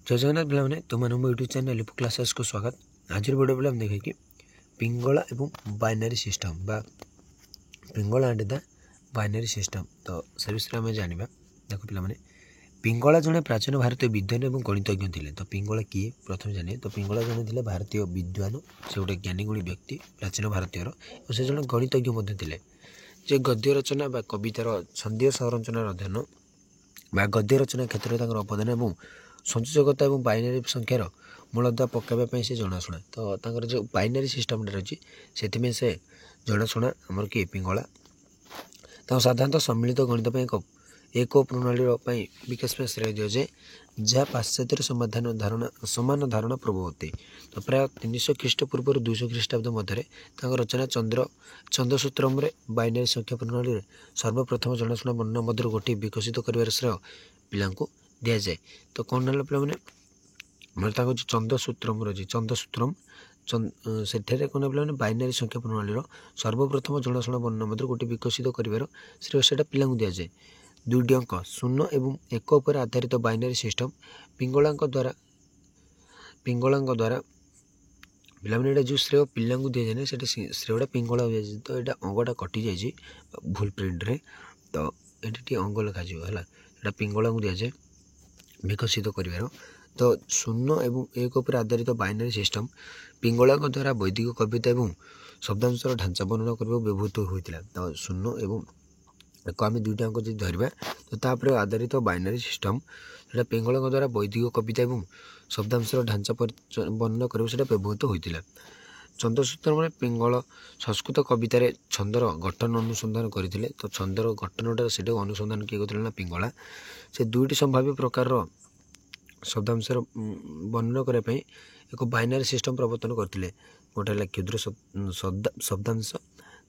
जय जगन्नाथ पे तुम मो यूट्यूब चैनल लिपु क्लासेस को स्वागत। आज वीडियो पे देखे कि पिंगला एवं बाइनरी सिस्टम बा Pingala and the binary system तो से विषय में जाना। देखो पे पिंगला जड़े प्राचीन भारतीय विद्वान और गणितज्ञ थे। तो पिंगला किए प्रथम जाने तो पिंगला जड़े थे भारतीय विद्वान से गोटे ज्ञानी गुणी व्यक्ति प्राचीन भारतीय से जड़े गणितज्ञ थे। जे गद्य रचना बा कवितार छंदीय संरचनार अध्ययन बा गद्य रचना क्षेत्र में अवदान और संयोजकता और बाइनरी संख्यार मूलदुआ पकाइवाई से जनाशुना। तो जो बाइनरी सिस्टम रही से जनाशुना आमर किए पिंगला साधारणतः सम्मिलित गणित एक प्रणाली विकास में श्रेय दिए जाए जहाँ पाश्चात्य समाधान धारणा सामान धारणा प्रभावती। तो प्राय 300 ख्रीष्टपूर्व 200 ख्रीष्टाब्द मध्य रचना चंद्रसूत्रम बाइनरी संख्या प्रणाली सर्वप्रथम जनाशुना वर्णना मध्य गोटे विकसित कर श्रेय पिला दि जाए। तो कौन ना पे जो चंद्रसूत्रम रही चंद्रसूत्रम से कौन पे बाइनरी संख्या प्रणाली सर्वप्रथम जनाशुना वर्णना मध्य गोटे विकसित कर श्रेय से पिला दि जाए। दुईटी अंक 0 एवं 1 पर आधारित बाइनरी सिस्टम पिंगला द्वारा पे जो श्रेय पिला दि जाए से श्रेयटा पिंगला दि जाए। तो यहाँ अंगटा कटि जाए भूल प्रिंट रे। तो ये अंग लिखा पिंगला दि जाए विकसित कर। तो 0 एवं 1 पर आधारित बाइनरी सिस्टम पिंगला द्वारा वैदिक कविता और शब्दांशर ढांचा वर्णना करने व्यवहृत होता। तो 0 एवं एक आम दुईटा अंक जो धरवा तो तापर आधारित बाइनरी सिस्टम से पिंगला द्वारा वैदिक कविता और शब्दांशर ढांचा वर्णना करने व्यवहृत होता। चंद्रसूत्र में पिंगला संस्कृत कवितार छंदर गठन अनुसंधान करते। तो छंदर गठनटा से अनुसंधान किए करते पिंगला से दुईटी संभाव्य प्रकार शब्दांशर वर्णना करने एक बाइनरी सिस्टम प्रवर्तन करते। गोटे है क्षुद्र शब्दांश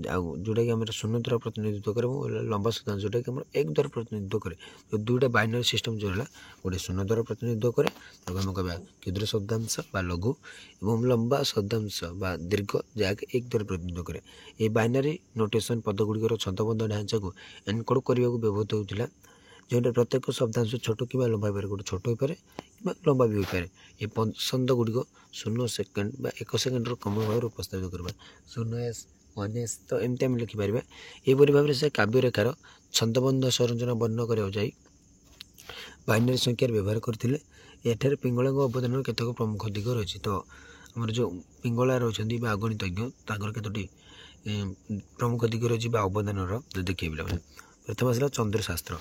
जोटा कि आम 0 द्वारा प्रतिनिधित्व करे लंबा शब्दांश जोटा कि 1 द्वारा प्रतिनिधित्व करे। तो दुईटा बाइनरी सिस्टम जो है गोटे 0 द्वारा प्रतिनिधित्व करे आम कह क्षुद्र शब्दांश बा लघु और लंबा शब्दांश बा दीर्घ जहाँकि 1 द्वारा प्रतिनिधित्व करे। ये बाइनरी नोटेशन पदगुड़िकर छंदबद्ध ढांचा को एनकोड करने को व्यवहृत होता। जो प्रत्येक शब्दांश छोट कि लंबा हो गोटे छोट हो पाए कि लंबा भी हो पाए। ये छंद गुड़िक 0 सेकेंड बा 1 सेकेंड कम भाव उपस्थापित करवा 0s 1s। तो एमती आम लिखिपर यहपरी भाव से काव्य रेखार छंदबद्ध संरचना वर्णना कराई बाइनरी संख्यार व्यवहार करते। एठार पिंगला अवदान केतक प्रमुख दिग रही। तो आमर जो पिंगला रही गणितज्ञ कतोटी प्रमुख दिग रही अवदान देखिए पे प्रथम आसला चंद्रशास्त्र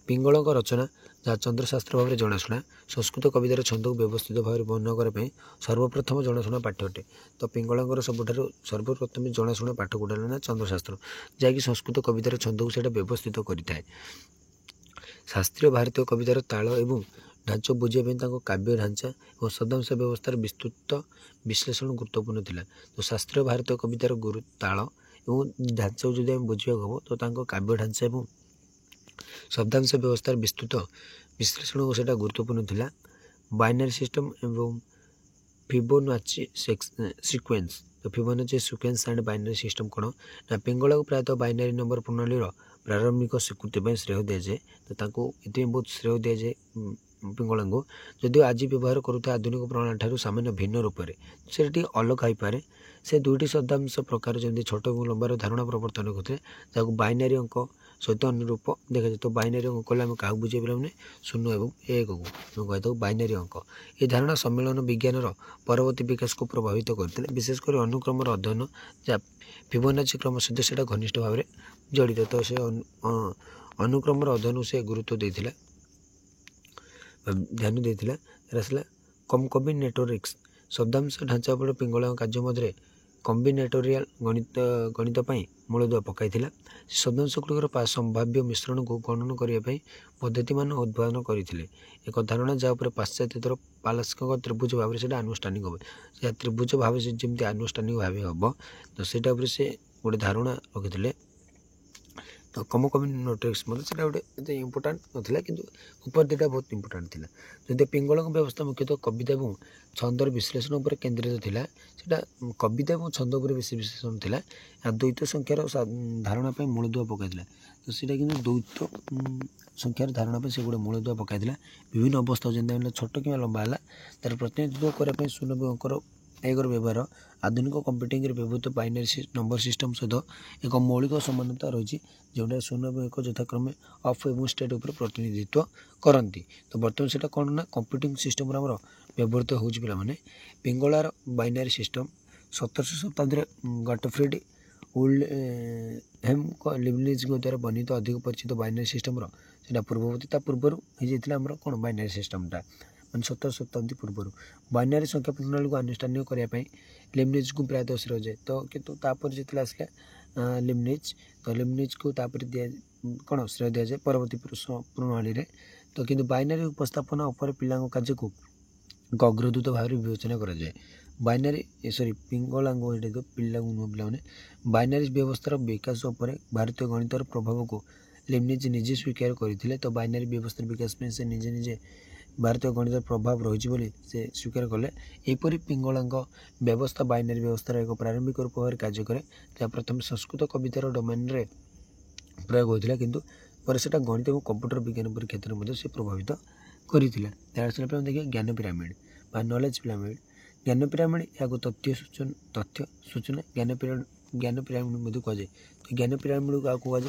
पिंगला रचना जहाँ चंद्रशास्त्र भाव में जनाशुना संस्कृत कवितार छंद को व्यवस्थित भाव वर्णना करने सर्वप्रथम जनाशुना पाठ अटे। तो पिंगला सर्वप्रथम जनाशुना पाठ गोटा ना चंद्रशास्त्र जहाँकि संस्कृत कवितार छंद को सीटा व्यवस्थित करें। शास्त्रीय भारतीय कवितार ताल एवं ढांचा बुझाई काव्य ढांचा और शब्दांश व्यवस्थार विस्तृत विश्लेषण गुरुत्वपूर्ण था। तो शास्त्रीय भारतीय कवितार गुरु ताल और ढांचा जो बुझा हम तो काव्य ढांचा और शब्दांश व्यवस्थार विस्तृत विश्लेषण को सीटा गुरुत्वपूर्ण था। बाइनरी सिस्टम एवं फिबोनाची सिक्वेन्स तो Fibonacci sequence and binary system कौन ना पिंगला को प्रायतः बाइनरी नंबर प्रणाली प्रारंभिक स्वीकृति श्रेय दि जाए। तो ये बहुत श्रेय दि जाए पिंगला को जदिव आज व्यवहार करुवा आधुनिक प्रणाली ठार सामान्य भिन्न रूप से अलग हो पाए। से दुईटी शब्दांश प्रकार जमी छोट और लंबार धारणा प्रवर्तन करते जहाँ बाइनरी अंक सहित अनुरूप देखा जाए। तो बाइनरी अंक कले आम क्या बुझे पाने 0 और 1 को कहता बाइनरी अंक। ये धारणा सम्मेलन विज्ञान परवर्ती विकास को प्रभावित करते विशेषकर अनुक्रम अध्ययन जहाँ फिबोनाची क्रम सहित से घनिष्ठ भाव में जड़ित। तो से अनुक्रम अध्ययन से गुरुत्व देता ध्यान देता। आसला कम्बिनेटोरिक्स शब्दांश ढांचा पर पिंगला कार्य मध्य कम्बिनेटोरियल गणित मूलदुआ पकाई शब्दांश गुड़िकर संभाव्य मिश्रण को गणन करने पद्धति मान उद्भावन करते। एक धारणा जहाँ पाश्चात्य पारस्परिक त्रिभुज भाव से आनुष्ठानिक हम त्रिभुज भाव से जमी आनुष्ठानिक भाव हम तो से गोटे धारणा रखी तो कमोकॉम्बिनेटरिक्स मतलब सेटा गोटे एते इम्पोर्टाट नथिला किंतु ऊपर दुटा बहुत इम्पोर्टाट थिला। जदि पिंगलक व्यवस्था मुख्यतः कविता और छंदर विश्लेषण उपर केन्द्रित थिला। सेटा कविता और छंद उपर बेसी विश्लेषण थिला। आ द्वैत संख्यार धारणा पे मूलदुआ पकाइथिला। तो सेटा किंतु द्वैत संख्यार धारणा पे से गोटे मूलदुआ पकाइथिला। विभिन्न अवस्था जेंता छोट कि लंबा है तार प्रतिनिधित्व करने शून्य अंकर एकर व्यवहार आधुनिक कंप्यूटिंग व्यवहृत बाइनरी नंबर सिस्टम सहित एक मौलिक समानता रही जोटा शून्य एक यथाक्रमे अफ एवं स्टेट उपर प्रतिनिधित्व करती। तो बर्तमान से कौन ना कंप्यूटिंग सिस्टम आम व्यवहृत हो पे पिंगलार बाइनरी सिस्टम 17श शताब्दी गॉटफ्रीड विल्हेम लीबनिज द्वारा बर्णित अधिक परिचित बाइनरी सिस्टम पूर्ववर्ती पूर्वर हो कौन बाइनरी सिस्टमटा मान 17 शताब्दी पूर्व बाइनरी संख्या प्रणाली को अनुष्ठानिक करने लीबनिज को प्राय 10 रजाए। तो कितु जो आसला लीबनिज तो लीबनिज को दिया कौन श्रेय दि जाए परवर्ती प्रणाली में। तो किंतु बाइनरी उपस्थापना उपर पिला कार्य को एक अग्रदूत भाव विवेचना कराए। बाइनरी सॉरी पिंगलांग पिला मैंने बाइनरी व्यवस्थार विकास उपर भारतीय गणितर प्रभाव को लीबनिज निजे स्वीकार करते। तो बाइनरी व्यवस्था विकास में से निजे निजे भारतीय गणित प्रभाव रही से स्वीकार कले। यहपरी पिंगलांग व्यवस्था बाइनरी व्यवस्थार एक प्रारंभिक रूप भाव कार्य करे जहाँ प्रथम संस्कृत कवितार डोमेन रे प्रयोग होता किंतु पर सेटा गणित और कंप्यूटर विज्ञान परी क्षेत्र में से प्रभावित करथिला। त्यार देखिए ज्ञान पिरामिड बा नॉलेज पिरामिड। ज्ञान पिरामिड या तथ्य सूचना ज्ञान पिरामिड कहुए। तो ज्ञान पिरामिड को कहुए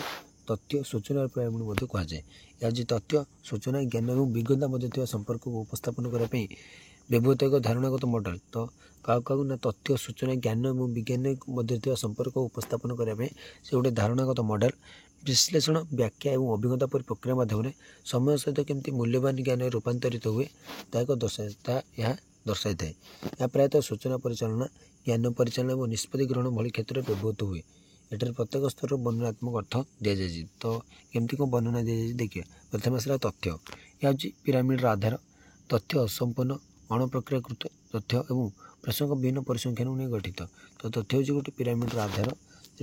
तथ्य सूचना पिरामिड कहुए। या तथ्य सूचना ज्ञान और विज्ञता मध्य संपर्क को उपस्थापन करने व्यवहृत एक धारणागत मॉडल। तो क्या ना तथ्य सूचना ज्ञान और विज्ञान मध्य संपर्क को उपस्थापन करने से गोटे धारणागत मॉडल विश्लेषण व्याख्या और अभिज्ञता पर प्रक्रिया माध्यम समय सहित केमती मूल्यवान ज्ञान रूपांतरित हुए दर्शाई थाए। यह प्रायतः सूचना परिचालना ज्ञान परिचालना और निष्पत्ति ग्रहण भली क्षेत्र में व्यवहृत हुए। एटार प्रत्येक स्तर वर्णनात्मक अर्थ दि जाए। तो केमती कौन वर्णना दि जाए देखिए। प्रथम आसला तथ्य यह पिरामिड आधार तथ्य असंपन्न अणप्रक्रियाकृत तथ्य और प्रसंग विभिन्न परिसंख्यान नहीं गठित। तो तथ्य हूँ गोटे पिरामिड आधार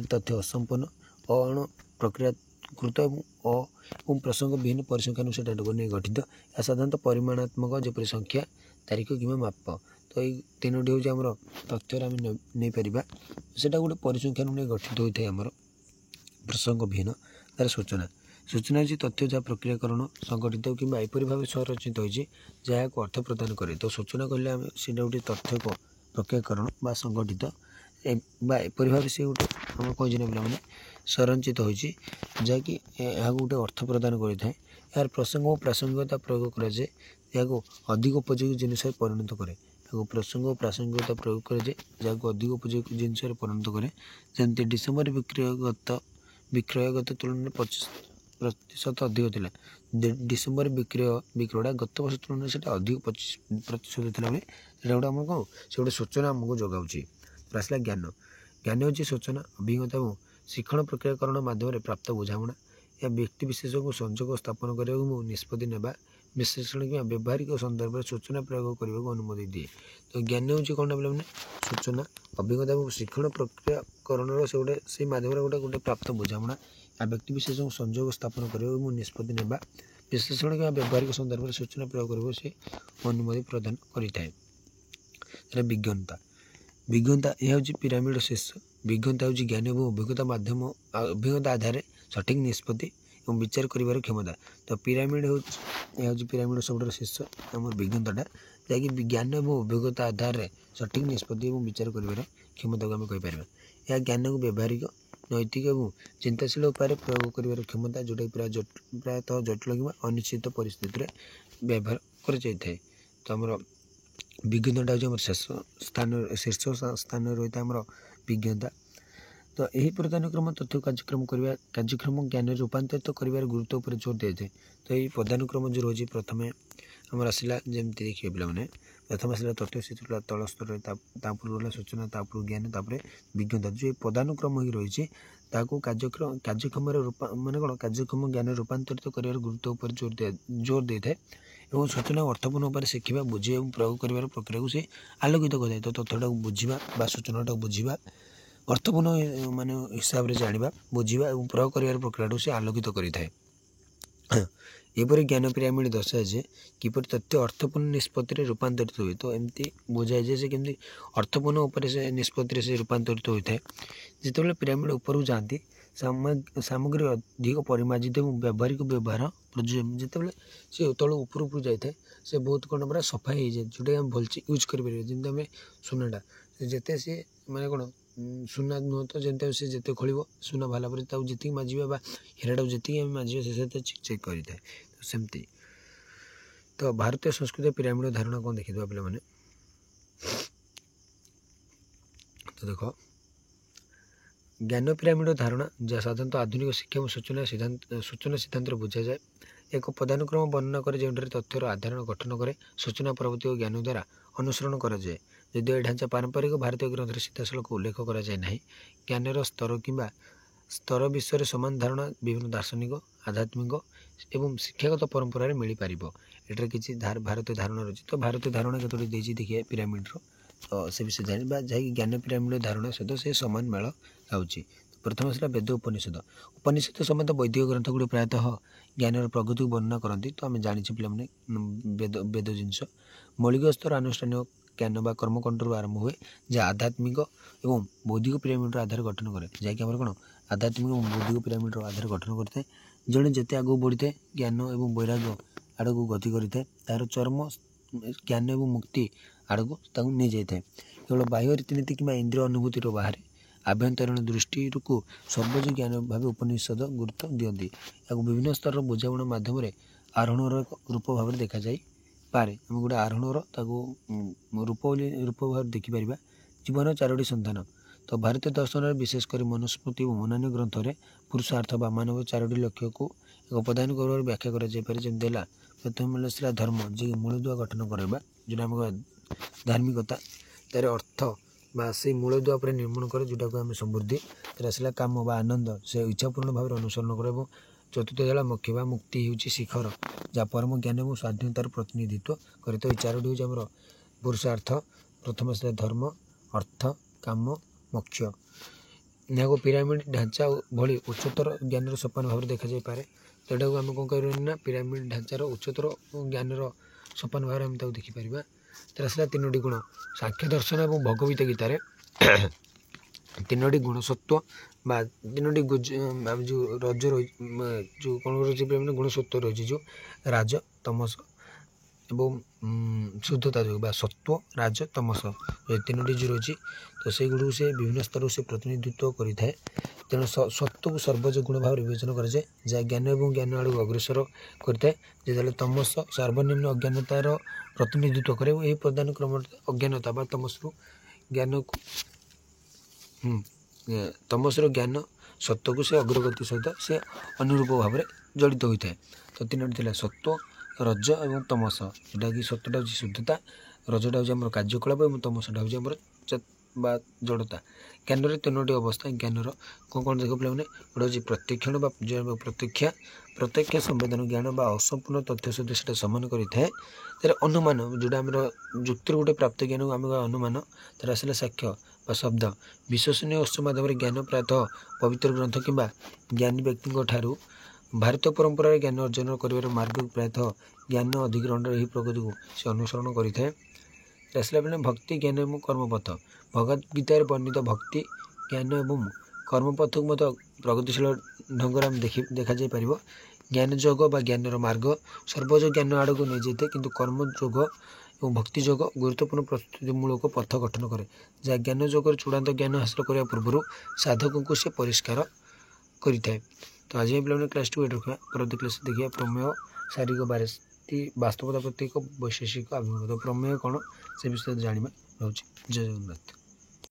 तथ्य असंपन्न अणप्रक्रियाकृत और प्रसंग विभिन्न परिसंख्यान से नहीं गठित। या साधारणतः परिमाणात्मक जपरी संख्या तारीख कि माप। तो ये तीनोटी हूँ आम तथ्य आम नहीं पार सेटा गोटे परिसंख्यान नहीं गठित होता है। आमर प्रसंग विहीन तार सूचना सूचना हूँ तथ्य जहाँ प्रक्रियाकरण संगठित कि एपरी भाव संरचित होती जहाँ को अर्थ प्रदान करे। तो सूचना कहले आम से गोटे तथ्य को प्रक्रियाकरण बा संगठित एपरी भाव से गोटे आम कही पे संरचित होती जहाँकि गोटे अर्थ प्रदान करें। यार प्रसंग और प्रासंगिकता प्रयोग कराए या अधिक उपयोगी जिनस परिणत करे। प्रसंग और प्रासंगिकता प्रयोग कराए जहाँ अधिक उपयोगी जिनस परिणत करे। जमी डिसेम्बर विक्रयगत तुलन में 25% अधिक था। डिसेम्बर विक्रयटा गत वर्ष तुलन से अधिक 25% था। गोटे आम कौन से गोटे सूचना आमको जगाऊँगी। आसला ज्ञान ज्ञान हूँ सूचना अभिज्ञता और शिक्षण प्रक्रियाकरण माध्यम प्राप्त बुझाणा या व्यक्ति विशेष को संजोग स्थापन करने निष्पत्ति नेबा विश्लेषण कि व्यावहारिक संदर्भ में सूचना प्रयोग करने को अनुमति दिए। तो ज्ञान हूँ कौन पे सूचना अभिज्ञता और शिक्षण प्रक्रियाकरण से गोटे से माध्यम गोटे गोटे प्राप्त बुझाणा या व्यक्ति विशेष को संजोग स्थापन करने निष्पत्ति नेबा विश्लेषण कि व्यावहारिक संदर्भ में सूचना प्रयोग करने से अनुमति प्रदान करें। विज्ञता विज्ञता यह हूँ पिरामिड शीर्ष। विज्ञता हूँ ज्ञान और अभिज्ञता माध्यम अभिज्ञता आधार सठिक निष्पत्ति और विचार कर क्षमता। तो पिरामिड हूँ पिरामिड सब शीर्ष आम विज्ञताटा जहाँकि ज्ञान और अभिज्ञता आधार सठिक निष्पत्ति और विचार कर क्षमता को आम कहीपर। यह ज्ञान को व्यावहारिक नैतिक और चिंताशील उपाय प्रयोग कर क्षमता जोटा प्रायतः जटिल कि अनिश्चित परिस्थिति में व्यवहार कर। तो आमर विज्ञता हूँ शीर्ष स्थान रही है आमर विज्ञता। तो यही पदानुक्रम तथ्य कार्यक्रम ज्ञान रूपांतरित कर गुरुत्व पर जोर दिए थे। तो यही पदानुक्रम जो रही प्रथम आमर आसला जमी देखिए पे प्रथम आसला तथ्य से तल स्तर रहा सूचना ज्ञान विज्ञता जो पदानुक्रम ही रही कार्यक्रम मान कौन कार्यक्रम ज्ञान रूपांतरित कर गुरुत्व पर जोर दे था और सूचना अर्थपूर्ण उपाय शिखा बुझे और प्रयोग कर प्रक्रिया को सी आलोकित कराए। तो तथ्यटा बुझा सूचनाटा बुझा अर्थपूर्ण मान हिसाब से जाना बुझा और प्रयोग कर प्रक्रिया से आलोकित करें। एपरी ज्ञान पिरामिड दर्शाए जे किपर तथ्य अर्थपूर्ण निष्पत्ति रूपांतरित हुए। तो एमती बुझाए जे से केमती अर्थपूर्ण उपर से निष्पत्ति से रूपांतरित होता है। जिते पिरामिड ऊपर जाती सामग्री अधिक परिमार्जित और व्यावहारिक व्यवहार जिते सी तल ऊपर ऊपर जाए से बहुत कौन पूरा सफाई हो जाए जोटा आम भलसे यूज करें। जमी आम सुनाटा जिते सी मैंने कौन सुना नुह तो जमी से जिते खोल सुना बाहर पर जी माजिबा हीराटा जी माजिबा से चेक करें। तो सेमती तो भारतीय संस्कृति पिरामिड धारणा कौन देखिए पे मैंने तो देख ज्ञान पिरामिड धारणा जहाँ साधारणतः आधुनिक शिक्षा और सूचना सिद्धांत बुझा जाए एक पदानुक्रम वर्णना करे जो तथ्यर आधार गठन करे सूचना प्रवृत्ति और ज्ञान द्वारा अनुसरण कराए। यदि यह ढांचा पारंपरिक भारतीय ग्रंथ सीधासलख उल्लेख कराए ना ज्ञानर स्तर कि स्तर विषय समान धारणा विभिन्न दार्शनिक आध्यात्मिक एवं शिक्षागत परंपरा मिल पार। एटार किसी भारतीय धारणा रही तो भारतीय धारणा केतोटी देखिए देखिए पिरामिड्र तो से विषय जाना जहाँकि ज्ञान पिरामिड धारणा सहित से समान मेल खाऊँगी। प्रथम आसला वेद उपनिषद उपनिषद समेत वैदिक ग्रंथ गुड़ी प्रायतः ज्ञान प्रगति को वर्णना करती। तो आम जानी पे वेद जिनस मौलिक स्तर अनुष्ठानिक ज्ञान बा कर्मकांड आरंभ हुए जहाँ आध्यात्मिक और बौद्धिक पिरामिड्र आधार गठन करे जहाँकि कौन आध्यात्मिक और बौद्धिक पिरामिड्र आधार गठन करते जड़े जिते आगे बढ़ी था ज्ञान और वैराग्य आड़ को गति करें तार चरम ज्ञान और मुक्ति आड़ को नहीं जाए। केवल बाह्य रीतिनीति कि इंद्रिय अनुभूति बाहर आभ्यंतरीण दृष्टि को सर्वोच्च ज्ञान भाव उपनिषद गुरुत्व दिखती। या विभिन्न स्तर बुझाणा मध्यम आरोहण रूप भाव देखा जाए पारे आम गोटे आरोहण रूप भाव देखिपर जीवन चारोटी संतान। तो भारतीय दर्शन विशेषकर मनुस्मृति और अन्य ग्रंथ में पुरुषार्थ बा मानव चारोटी लक्ष्य को एक पदान कर व्याख्या करमी प्रथम से धर्म जी मूलदुआ गठन करवा जोटा आम धार्मिकता तार अर्थ बा से मूलदुआ पर निर्माण करे जोटा को आम समृद्धि तार आसला काम बा आनंद से इच्छापूर्ण भाव अनुसरण कर। चतुर्थ जला मोक्ष बा मुक्ति हूँ शिखर जहाँ परम ज्ञान और स्वाधीनतार प्रतिनिधित्व करे। तो ये चारोटी हूँ आम पुरुषार्थ प्रथम से धर्म अर्थ काम मोक्ष यहाँ को पिरामिड ढांचा भली उच्चतर ज्ञान सोपान भाव देखा जाए पारे। तो यहाँ को आम कौन कर पिरामिड ढांचार उच्चतर ज्ञान सोपान भाव आम देखिपर। तर आसला तीनोटी गुण सांख्य दर्शन और भगवत गीतार तीनोटी गुण सत्व बा तीनोटी जो रज रही जो कौन रही गुण सत्व रही जो राज तमस एवं शुद्धता जो बा सत्व राज तमस तीनोटी जो रही तो से गुड़ से विभिन्न स्तर से प्रतिनिधित्व करें। तेणु सत्व को सर्वोच्च गुण भाव विवेचन कराए जहाँ ज्ञान और ज्ञान आड़ अग्रसर करता है जो तमस सर्वनिम्न अज्ञानतार प्रतिनिधित्व करे यही प्रदान क्रम अज्ञानता बा तमस ज्ञान को तमस ज्ञान सत्व को से अग्रगति सहित से अनुरूप भाव में जड़ित होता है। तो तीनोटी थी सत्व रज और तमस जोटा कि सत्वटा हूँ शुद्धता रजटा हूँ आम कार्यकलाप और तमसटा हूँ आम बा जड़ता। ज्ञान तीनोटी अवस्था ज्ञानर कौन कौन देख पे गोटे हूँ प्रत्यक्षण प्रत्यक्षा प्रत्यक्ष संवेदन ज्ञान बा असंपूर्ण तथ्य सहित से समान करें। तर अनुमान जोटा आम जुक्तिर गोटे प्राप्त ज्ञान को आम अनुमान तर आसला साक्ष्य बा शब्द विश्वसनीय उत्स माध्यम ज्ञान प्रायतः पवित्र ग्रंथ कि ज्ञानी व्यक्ति भारतीय परंपरा ज्ञान अर्जन कर मार्ग प्रायतः ज्ञान अधिग्रहण यही प्रगति को से अनुसरण करें। आसला बेले भक्ति ज्ञान और कर्मपथ भगवद गीतार वर्णित भक्ति ज्ञान और कर्मपथ को मत प्रगतिशील ढंग आम देखा जापर। ज्ञान जोग बा ज्ञानर मार्ग सर्वोच्च ज्ञान आड़ को नहीं जाए किंतु कर्म जोग और भक्ति जोग गुरुत्वपूर्ण प्रस्तुतिमूलक पथ गठन करे जहाँ ज्ञान जोगर चूड़ान्त ज्ञान हासिल करने पूर्व साधकों को से परिष्कार करें। तो आज पे क्लास 2 रखा परवर्ती क्लास देखिए प्रमेय शारीरिक वास्तवता प्रत्येक वैशेषिक अभिमुख प्रमेय कौन से विषय जाना रोचे। जय जगन्नाथ।